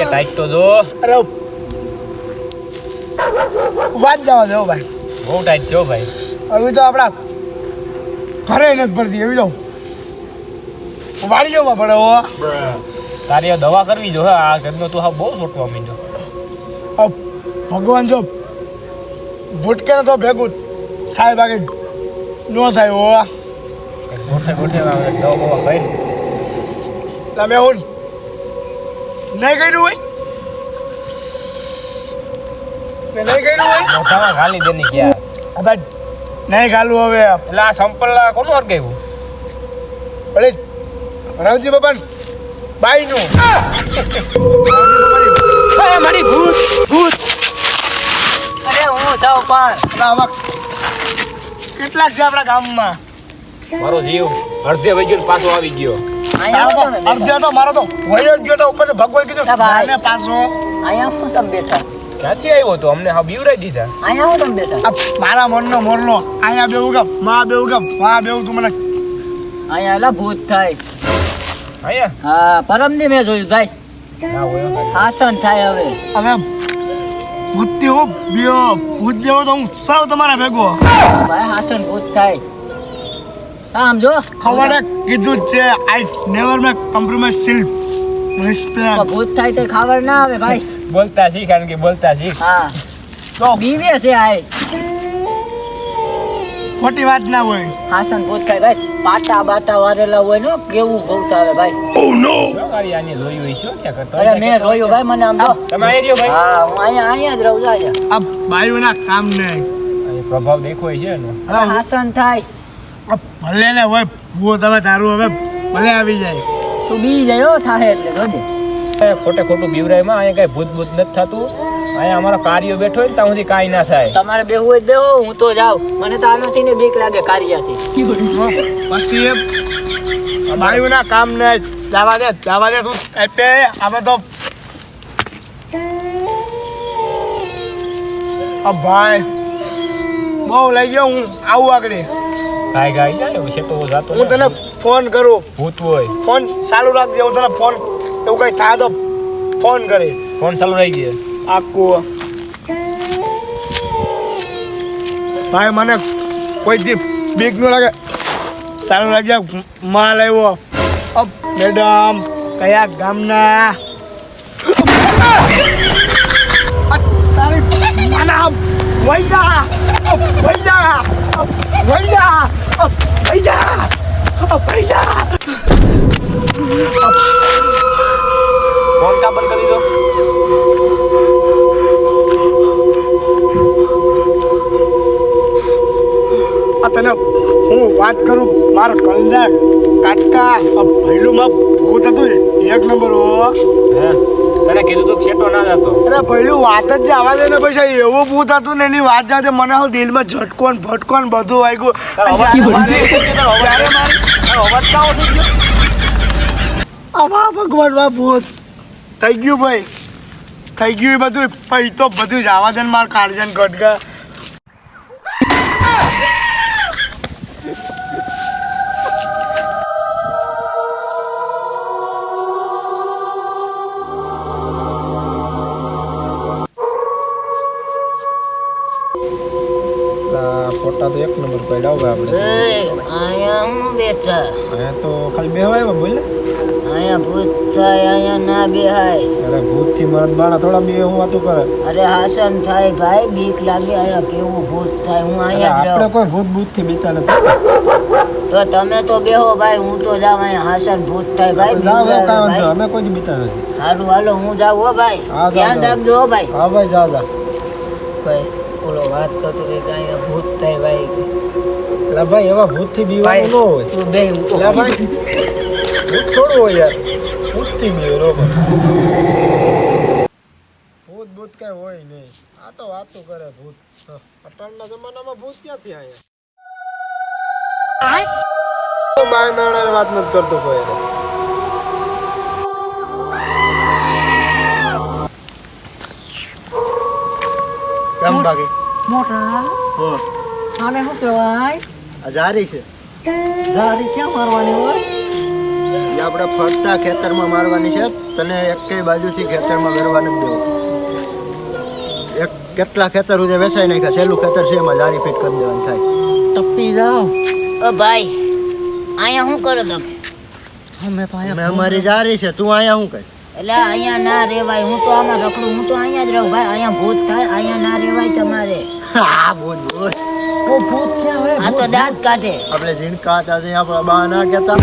Tight તો જો. અરે વાત જવા દો ભાઈ, બહુ ટાઈટ છે ભાઈ. હવે તો આપણા ઘરે નથી પડતી એવી તો વાડીઓમાં પડે હો. તારી દવા કરવી જો. આ ઘરનો તું હા બહુ છોટવા માંડ્યો. ભગવાન જો ભૂટકે તો ભેગું થાય બાકી ન થાય હો. ગોઠે ગોઠે દવા બવા કરી તમે હું નહીં કર્યું હોય નહીં કર્યું હોય મોઢામાં ખાલી દેની ગયા. હવે નહીં ખાલું હવે એટલે આ સંપલ કોનું અટકાવ્યું? ભલે રાવજી બાબા બાઈનું મારી ભૂત ભૂત. અરે હું સાવ પણ કેટલાક છે આપણા ગામમાં. મારો જીવ અડધે વહી ગયો ને પાછો આવી ગયો. અડધે તો મારો તો વહી જ ગયો તો ઉપર ભગવાન કીધું ને પાછો અહીંયા હું તમે બેઠા ક્યાંથી આવ્યો તો? અમને હા બીવરાઈ દીધા. અહીંયા હું તમે બેઠા મારા મનનો મોરલો અહીંયા બેવું ગમ માં બેવું ગમ માં બેવું તું મને અહીંયા એલા ભૂત થાય. અહીંયા હા પરમદી મેં જોયું ભાઈ. ના હોય આસન થાય હવે. હવે ભૂત હો બીઓ ભૂત જેવો તો હું સાવ તમારા ભેગો ભાઈ આસન ભૂત થાય. આમ જો ખબર કીધું જ છે I never make compromise self respect. ભૂત થાય તો ખબર ના આવે ભાઈ. બોલતા શીખ કારણ કે બોલતા શીખ. હા તો બીવે છે આય ખોટી વાત ના હોય. આસન ભૂત થાય ભાઈ. પાટા બાટા વારેલા હોય ને કેવું ભૂત આવે ભાઈ. શું કરી આને જોયું હોય? શું ક્યાં કરતો? અરે મેં જોયું ભાઈ. મને આમ જો તમે આવી રહ્યો ભાઈ? હા હું અહીંયા જ રહું છું. અહીંયા આ બાયુના કામ નહીં. અહીં પ્રભાવ દેખો છે એનો. આસન થાય. ભલે ને હોય ભૂવો તમે તારું હવે ભલે આવી જાય. તું બી જાય થાય એટલે જોજે. ખોટે ખોટું બીવરાયમાં અહીંયા કઈ ભૂત ભૂત નથી થતું. અહીંયા અમારો કાર્યો બેઠો હોય ને ત્યાં સુધી કાંઈ ના થાય. તમારે બેહવું હોય બેહો, હું તો જાઉં. મને તો આનાથી ને બીક લાગે કાર્યાથી. પછી એ બાયુના કામ ને જવા દે તું આપે આપણે તો ભાઈ બહુ લઈ ગયો. હું આવું આગળ કાંઈ ગાઈ જાય ને તો જાતો હું તને ફોન કરું. ભૂત હોય ફોન ચાલુ રાખજે. હું તને ફોન એવું કઈ થાય તો ફોન કરે. ફોન ચાલુ રહી ગયો. આખું ભાઈ મને કોઈ દી બીક ન લાગે. ચાલુ રાખજે. માલ આવ્યો. મેડમ કયા ગામના? તારી માના વૈજા વૈજા વૈજા વૈજા વૈજા. ફોન કા બંધ કરી દો. આ તને હું વાત કરું મારા કલના કાટકા ભૈલુમાં ભૂત હતું એક નંબર હો. હે તને કીધું તો છેટો ના જતો. અરે ભૈલું વાત જ જવા દે ને પછી એવું ભૂત હતું ને એની વાત જાતે મને હું દિલમાં ઝટકોન ભટકોન બધું વાગ્યું. આવા ભગવાન માં ભૂત થઈ ગયું ભાઈ થઈ ગયું એ બધું. પછી તો બધું જવા દે ને મારા કાળજન ઘટકા. ફોટા તો એક નંબર પડ્યા હવે આપણે. અહીંયા હું બેઠા. અહીંયા તો ખાલી બેહવાય બોલ ને. અહીંયા ભૂત થાય અહીંયા ના બેહાય. અરે ભૂત થી મરદ બાણા થોડા બે હું વાતું કરે. અરે હાસન થાય ભાઈ. બીક લાગે. અહીંયા કેવું ભૂત થાય. હું અહીંયા જ આપણે રહું. કોઈ ભૂત ભૂત થી બીતા નથી. તો તમે તો બેહો ભાઈ. હું તો જાઉં. અહીંયા હાસન ભૂત થાય ભાઈ. જાવ બીક કાંઈ લાગે વાંધો ભાઈ. અમે કોઈ બીતા નથી. સારું હાલો હું જાઉં હો ભાઈ. હા, ધ્યાન જાઓ. રાખજો હો ભાઈ. હા ભાઈ જા જા. ભાઈ ઓલો વાત કરતો કે અહીંયા ભૂત થાય ભાઈ. એટલે ભાઈ એવા ભૂત થી બીવાનું ન હોય. તું બે એટલે ભાઈ ભૂત થોડું હોય યાર. ભૂત થી બીવે રોકો. ભૂત ભૂત કઈ હોય નહીં. આ તો વાતો કરે ભૂત. અટાણના જમાનામાં ભૂત ક્યાંથી આયા? બાય મેળાની વાત નથી કરતો કોઈ. કેમ બાકી મોટા હો આને શું કહેવાય? આ જારી છે. જારી ક્યાં મારવાની હોય? આપણે ફરતા ખેતરમાં મારવાની છે. તને એકેય બાજુથી ખેતરમાં ગરવા નથી દેવો. એક કેટલા ખેતર સુધી વેસાઈ નાખ્યા, છેલ્લું ખેતર છે એમાં જારી ફીટ કરી દેવાની થાય. ટપ્પી જાઓ. ઓ ભાઈ અહીંયા શું કરો તમે? અમે અમારી જારી છે, તું અહીંયા શું કર? એટલે અહીંયા ના રેવાય. હું તો આમાં રખડું, હું તો અહીંયા જ રહું ભાઈ. અહીંયા ભૂત થાય, અહીંયા ના રેવાય તમારે. હા ભૂત ભૂત. ઓ ભૂત ક્યાં હોય? આ તો દાંત કાઢે. આપણે ઝીણકા હતા ત્યાં આપણા બા ના કહેતા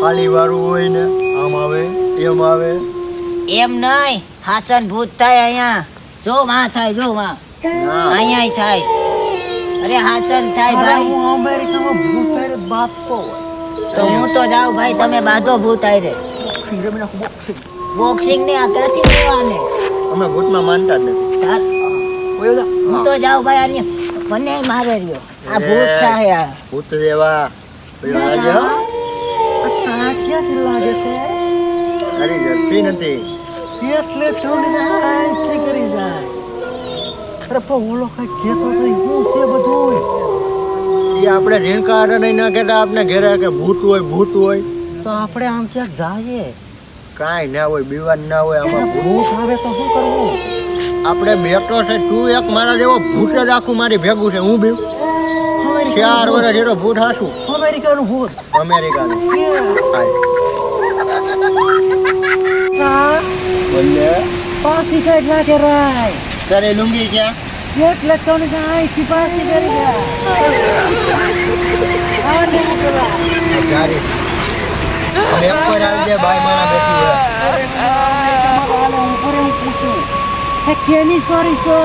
ખાલી વાળું હોય ને આમ આવે એમ આવે. એમ નહીં, હાસન ભૂત થાય અહીંયા. જો માં થાય, જો માં ના અહીંયા થાય. અરે હાસન થાય ભાઈ. હું અમેરિકામાં ભૂત થાય બાપતો તો હું તો જાઉં ભાઈ, તમે બાંધો ભૂત આયરે. બોક્સિંગ બોક્સિંગ ને આ ક્યાંથી લેવાને? અમે ભૂતમાં માનતા જ નથી. હું તો જાઉં ભાઈ. આની મને મારે રહ્યો આ ભૂત થાય. આ ભૂત જેવા પેલો લાગે હો. ક્યાંથી લાગે છે? તારી ઘરથી નથી. એટલે થોડી અહીંથી કરી જાય. અરે પણ ઓલો કઈ કહેતો તો હું છે બધું. એ આપણે ઝીણકા હતા નહીં ના કહેતા આપને ઘરે કે ભૂત હોય ભૂત હોય. તો આપણે આમ ક્યાંક જઈએ. કાંઈ ના હોય, બીવાન ના હોય આમાં ભૂત. ભૂત આવે તો શું કરવું? આપણે બેઠો છે, તું એક મારા જેવો ભૂત જ આખું મારી ભેગું છે. હું બીવ 4 વર્ષ જેટલો ભૂત હાસું. અમેરિકાનું ભૂત. અમેરિકાનું. બોલે પાસી કાઢ નાખે રાય. તારે લુંગી ક્યાં? એટલે તો અહીંથી પાસી કરી ગયા. જારી અમે એક પર આવી જાય બાય માણા બેઠી હોય. કેની સોરી સો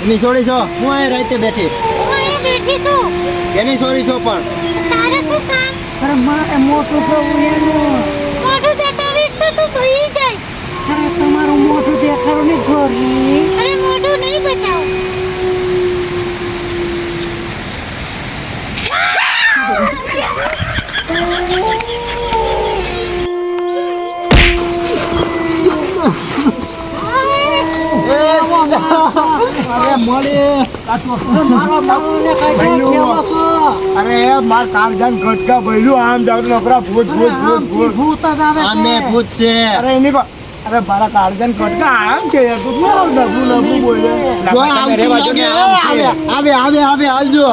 એની છોડી છો, હું અહીં રાતે બેઠી. એની છોડી છો પણ તારે શું કામ? અરે મારે મોટું થવું એનું. મોઢું દેખાડીશ તો તું ભૂલી જઈશ. અરે તમારું મોટું દેખાડું નહીં ગોરી. અરે મોઢું નહીં બતાવું. અરે મળી મારા બાપુને કઈ કેવો છો? અરે માર કારજાન ઘટકા ભઈલું આમ જાવ નકરા ભૂત ભૂત ભૂત ભૂત ભૂત જ આવે છે. અમે ભૂત છે. અરે એની અરે મારા કારજાન ઘટકા આમ છે યાર. તું શું નબળું નબળું બોલે? જો આમ રેવા દો ને, આમ છે. આવે હાલજો.